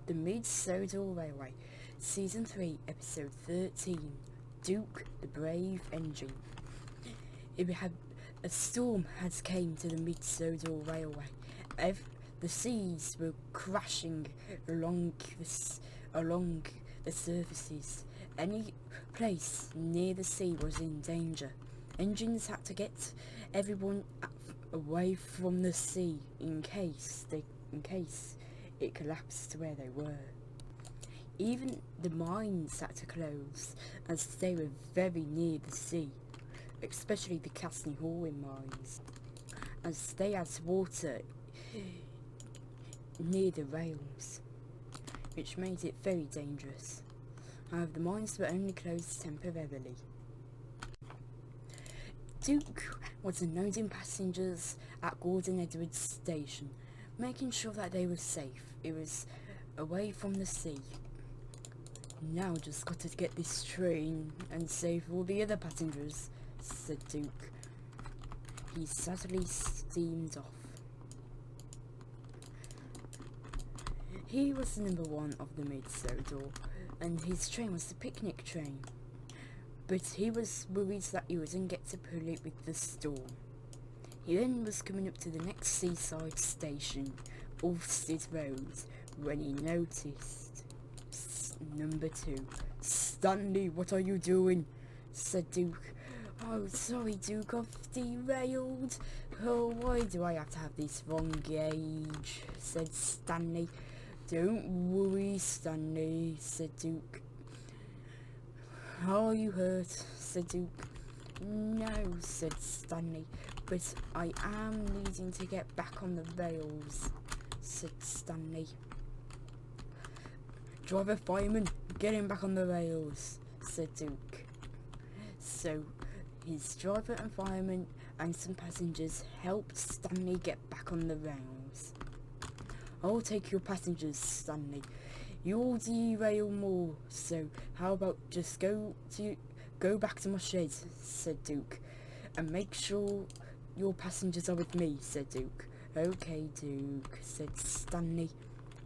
The Sodor Railway, Season 3, Episode 13, Duke the Brave Engine. A storm had came to the Sodor Railway. The seas were crashing along the surfaces. Any place near the sea was in danger. Engines had to get everyone away from the sea in case it collapsed where they were. Even the mines had to close as they were very near the sea, especially the Casney Hallway mines, as they had water near the rails, which made it very dangerous. However, the mines were only closed temporarily. Duke was unloading passengers at Gordon Edwards Station, making sure that they were safe. It was away from the sea. Now just got to get this train and save all the other passengers, said Duke. He sadly steamed off. He was the number one of the Sodor, and his train was the picnic train. But he was worried that he wouldn't get to pull it with the storm. He then was coming up to the next seaside station, Ulstead Road, when he noticed number 2. "Stanley, what are you doing?" said Duke. "Oh, sorry, Duke, I've derailed. Oh, why do I have to have this wrong gauge?" said Stanley. "Don't worry, Stanley," said Duke. "Are you hurt?" said Duke. "No," said Stanley, "but I am needing to get back on the rails," said Stanley. "Driver, fireman, get him back on the rails," said Duke. So his driver and fireman and some passengers helped Stanley get back on the rails. "I'll take your passengers, Stanley. You'll derail more, so how about just go back to my shed," said Duke, "and make sure your passengers are with me," said Duke. "Okay, Duke," said Stanley.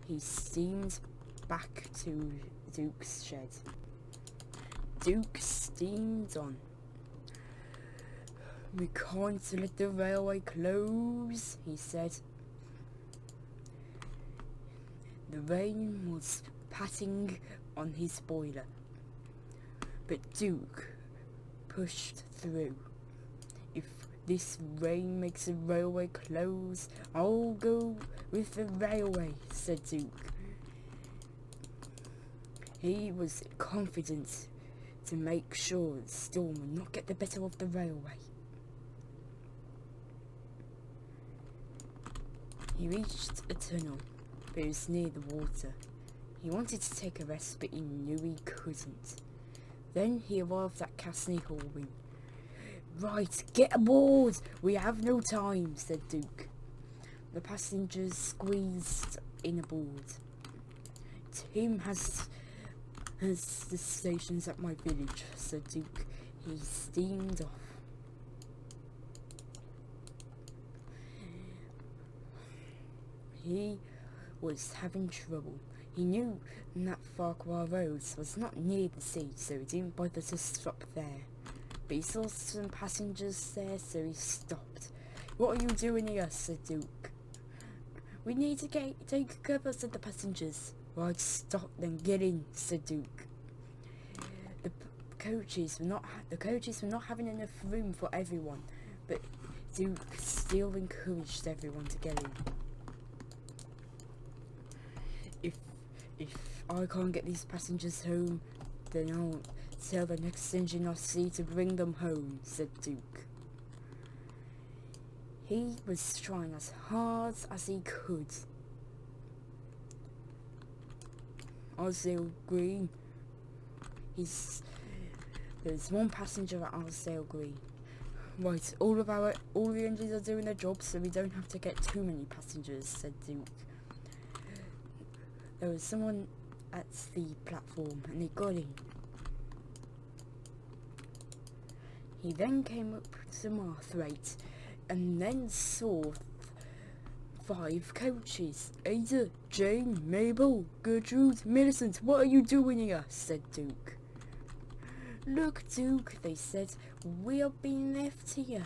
He steamed back to Duke's shed. Duke steamed on. "We can't let the railway close," he said. The rain was patting on his boiler, but Duke pushed through. "If this rain makes the railway close, I'll go with the railway," said Duke. He was confident to make sure the storm would not get the better of the railway. He reached a tunnel, but it was near the water. He wanted to take a rest, but he knew he couldn't. Then he arrived at Casney Hallway. "Right, get aboard! We have no time," said Duke. The passengers squeezed in aboard. "Tim has the stations at my village," said Duke. He steamed off. He was having trouble. He knew that Farquhar Road was not near the sea, so he didn't bother to stop there. But he saw some passengers there, so he stopped. "What are you doing here?" said Duke. "We need to take cover," said the passengers. "Right, stop then, get in," said Duke. The coaches were not having enough room for everyone, but Duke still encouraged everyone to get in. If I can't get these passengers home, then I'll tell the next engine I see to bring them home," said Duke. He was trying as hard as he could. Arsdale Green. There's one passenger at Arsdale Green. "Right, all the engines are doing their job, so we don't have to get too many passengers," said Duke. There was someone at the platform, and he got in. He then came up to Marthwaite, and then saw 5 coaches. Ada, Jane, Mabel, Gertrude, Millicent, what are you doing here? Said Duke. Look, Duke, they said, we are being left here.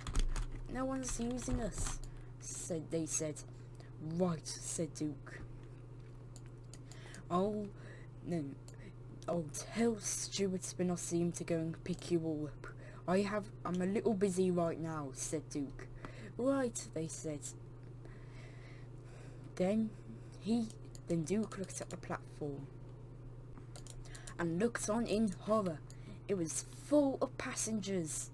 No one's using us, they said. Right, said Duke. I'll tell Stuart Spinossi to go and pick you all up. I'm a little busy right now, said Duke. Right, they said. Then Duke looked at the platform and looked on in horror. It was full of passengers.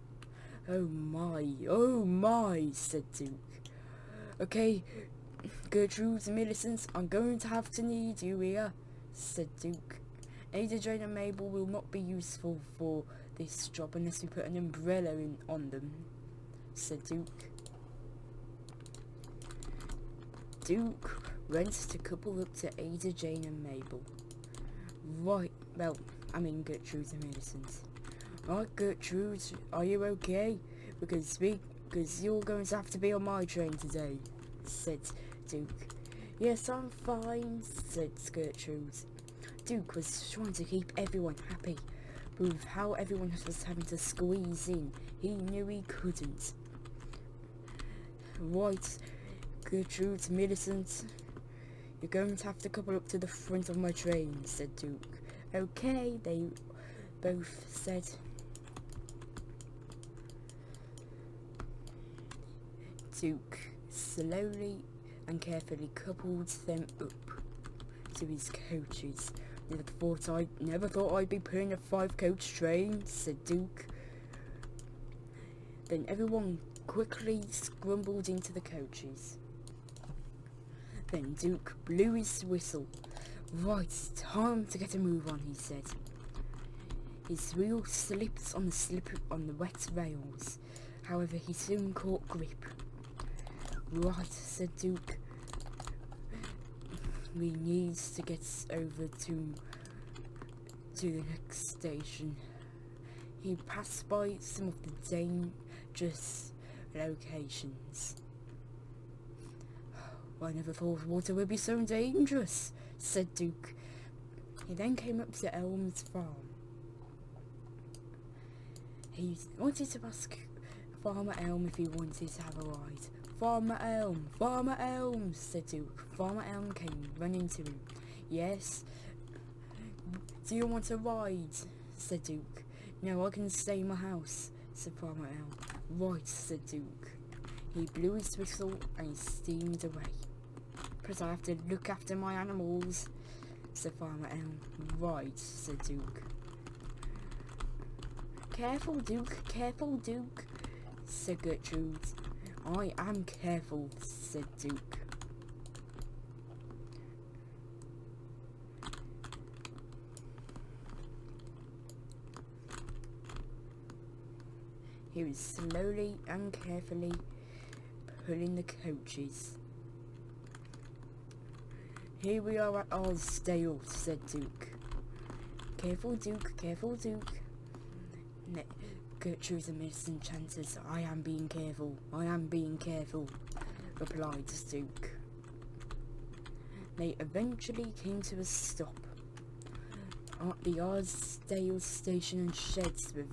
Oh my, said Duke. Okay, Gertrude and Millicent, I'm going to have to need you here, said Duke. Ada, Jane and Mabel will not be useful for this job unless we put an umbrella on them, said Duke. Duke went to couple up to Ada, Jane and Mabel. Gertrude and Millicent. Right, Gertrude, are you okay? Because you're going to have to be on my train today, said Duke. Yes, I'm fine, said Gertrude. Duke was trying to keep everyone happy, but with how everyone was having to squeeze in, he knew he couldn't. Right, Gertrude, Millicent, you're going to have to couple up to the front of my train, said Duke. Okay, they both said. Duke slowly and carefully coupled them up to his coaches. Never thought I'd be putting a 5-coach train, said Duke. Then everyone quickly scrambled into the coaches. Then Duke blew his whistle. Right, time to get a move on, he said. His wheel slipped on the wet rails. However, he soon caught grip. Right, said Duke. We need to get over to the next station. He passed by some of the dangerous locations. I never thought water would be so dangerous, said Duke. He then came up to Elm's farm. He wanted to ask Farmer Elm if he wanted to have a ride. Farmer Elm, said Duke. Farmer Elm came running to him. Yes. Do you want a ride? Said Duke. No, I can stay in my house, said Farmer Elm. Right, said Duke. He blew his whistle and he steamed away. Because I have to look after my animals, said Farmer Elm. Right, said Duke. Careful, Duke, said Gertrude. I am careful, said Duke. He was slowly and carefully pulling the coaches. Here we are at Osdale, said Duke. Careful, Duke. Gertrude and Millicent chanted, I am being careful, replied Duke. They eventually came to a stop. The Osdale station and sheds were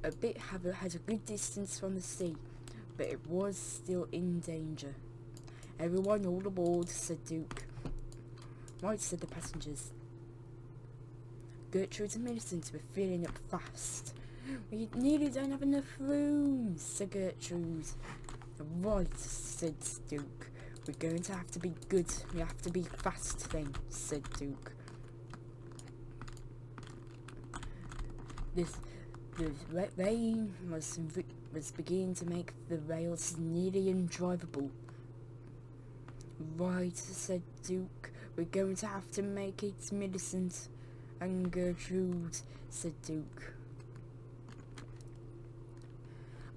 had a good distance from the sea, but it was still in danger. Everyone all aboard, said Duke. Right, said the passengers. Gertrude and Millicent were filling up fast. We nearly don't have enough room, said Gertrude. Right, said Duke. We're going to have to be good. We have to be fast then, said Duke. The rain was beginning to make the rails nearly undrivable. Right, said Duke. We're going to have to make it, Millicent and Gertrude, said Duke.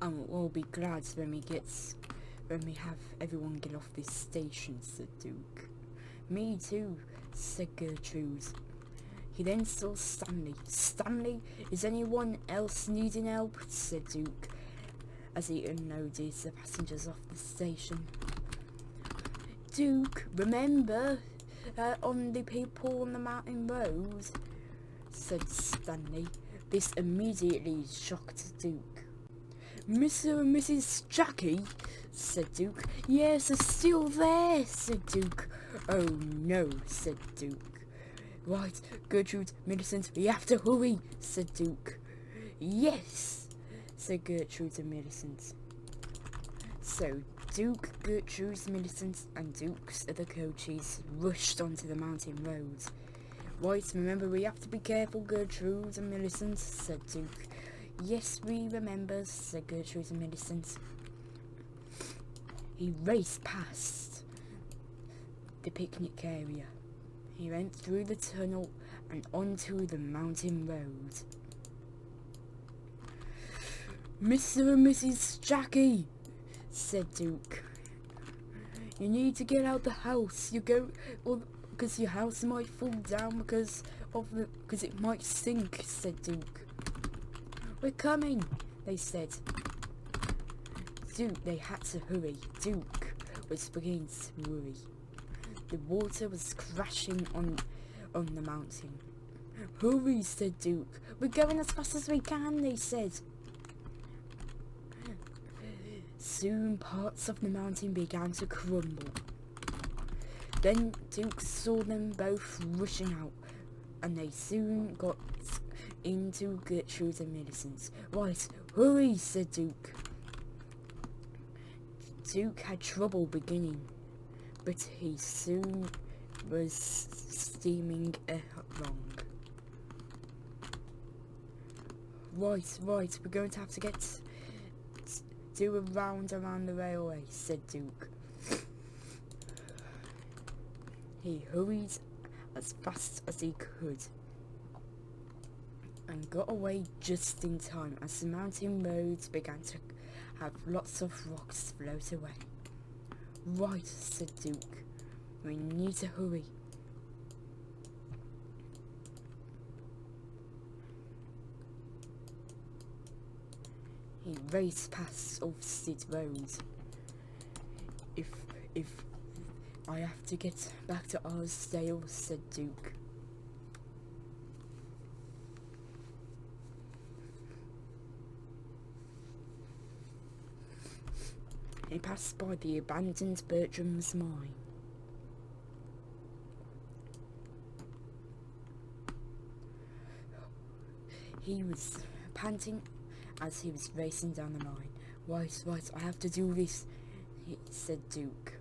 And we'll be glad when we have everyone get off this station, said Duke. Me too, said Gertrude. He then saw Stanley. Stanley, is anyone else needing help? Said Duke, as he unloaded the passengers off the station. Duke, remember on the people on the mountain road, said Stanley. This immediately shocked Duke. Mr. and Mrs. Jackie, said Duke. Yes, they're still there, said Duke. Oh no, said Duke. Right, Gertrude, Millicent, we have to hurry, said Duke. Yes, said Gertrude and Millicent. So Duke, Gertrude, Millicent and Duke's other coaches rushed onto the mountain road. Right, remember we have to be careful, Gertrude and Millicent, said Duke. Yes, we remember, said Gertrude and Millicent. He raced past the picnic area. He went through the tunnel and onto the mountain road. Mr. and Mrs. Jackie, said Duke. You need to get out the house. Because your house might fall down because it might sink, said Duke. We're coming, they said. Duke, they had to hurry. Duke was beginning to worry. The water was crashing on the mountain. Hurry, said Duke. We're going as fast as we can, they said. Soon parts of the mountain began to crumble. Then Duke saw them both rushing out, and they soon got into Gertrude and Millicent. Right, hurry, said Duke. Duke had trouble beginning, but he soon was steaming along. Right, we're going to have to do a round around the railway, said Duke. He hurried as fast as he could and got away just in time as the mountain roads began to have lots of rocks float away. Right, said Duke. We need to hurry. He raced past Ulfstead Road. If I have to get back to Arsdale, said Duke. He passed by the abandoned Bertram's mine. He was panting as he was racing down the line. Right, I have to do this, said Duke.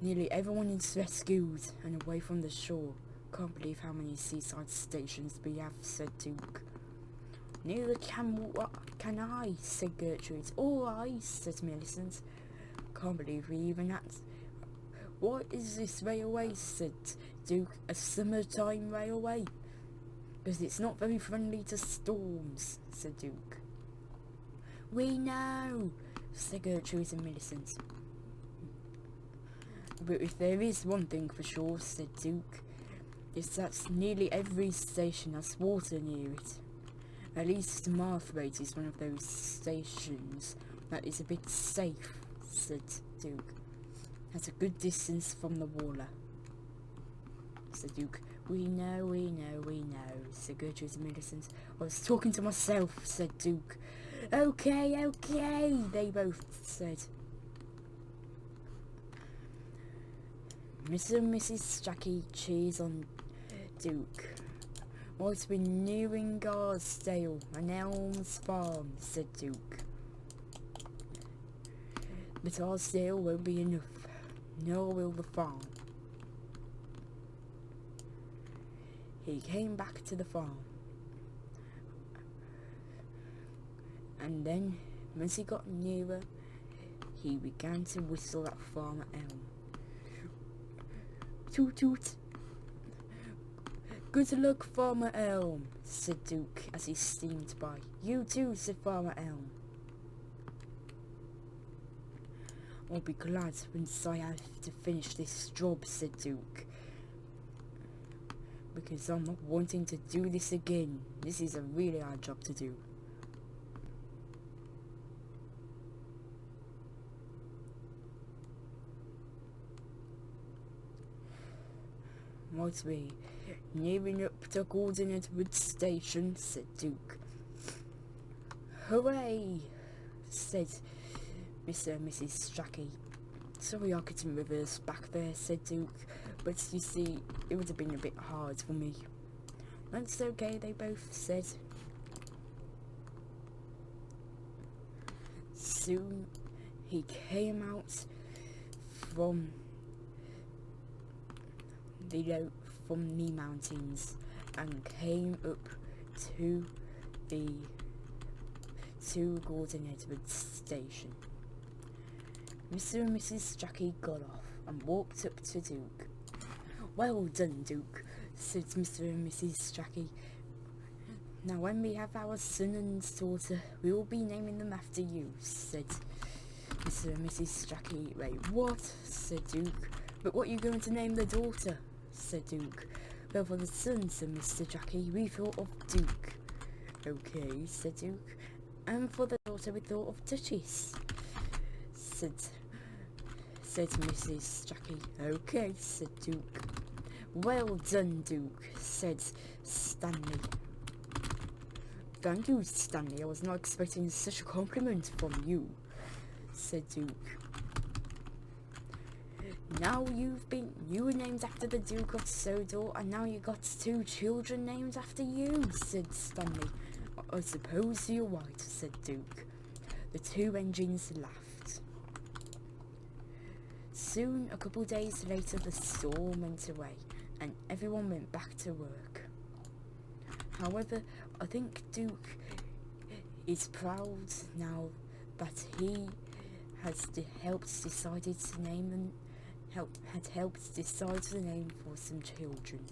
Nearly everyone is rescued and away from the shore. Can't believe how many seaside stations we have, said Duke. Neither can I, said Gertrude. All right, said Millicent. Can't believe we even had... What is this railway, said Duke. A summertime railway? Because it's not very friendly to storms, said Duke. We know, said Gertrude and Millicent. But if there is one thing for sure, said Duke, it's that nearly every station has water near it. At least Marthwaite is one of those stations that is a bit safe, said Duke. That's a good distance from the water, said Duke. We know, said Gertrude and Millicent. I was talking to myself, said Duke. Okay, they both said. Mr. and Mrs. Jackie cheers on Duke. Right, we're nearing Garsdale and Elms Farm, said Duke. But Garsdale won't be enough, nor will the farm. He came back to the farm. And then, once he got nearer, he began to whistle at Farmer Elm. Toot toot. Good luck, Farmer Elm, said Duke as he steamed by. You too, said Farmer Elm. I'll be glad once I have to finish this job, said Duke. Because I'm not wanting to do this again. This is a really hard job to do. "Right, we nearing up to Golden Edward Station," said Duke. "Hooray!" said Mr. and Mrs. Strachey. "Sorry I couldn't reverse back there," said Duke, "but you see, it would have been a bit hard for me." "That's okay," they both said. Soon he came out from the mountains and came up to Golden Edward Station. Mr. and Mrs. Strachey got off and walked up to Duke. "Well done, Duke," said Mr. and Mrs. Strachey. "Now when we have our son and daughter, we will be naming them after you," said Mr. and Mrs. Strachey. "Wait, what?" said Duke. "But what are you going to name the daughter?" said Duke. "Well, for the son," said Mr. Strachey, "we thought of Duke." "Okay," said Duke. "And for the daughter we thought of Duchess," said Mrs. Strachey. "Okay," said Duke. "Well done, Duke," said Stanley. "Thank you, Stanley. I was not expecting such a compliment from you," said Duke. "Now you were named after the Duke of Sodor, and now you got 2 children named after you," said Stanley. "I suppose you're right," said Duke. The 2 engines laughed. Soon, a couple days later, the storm went away, and everyone went back to work. However, I think Duke is proud now that he had helped decide the name for some children.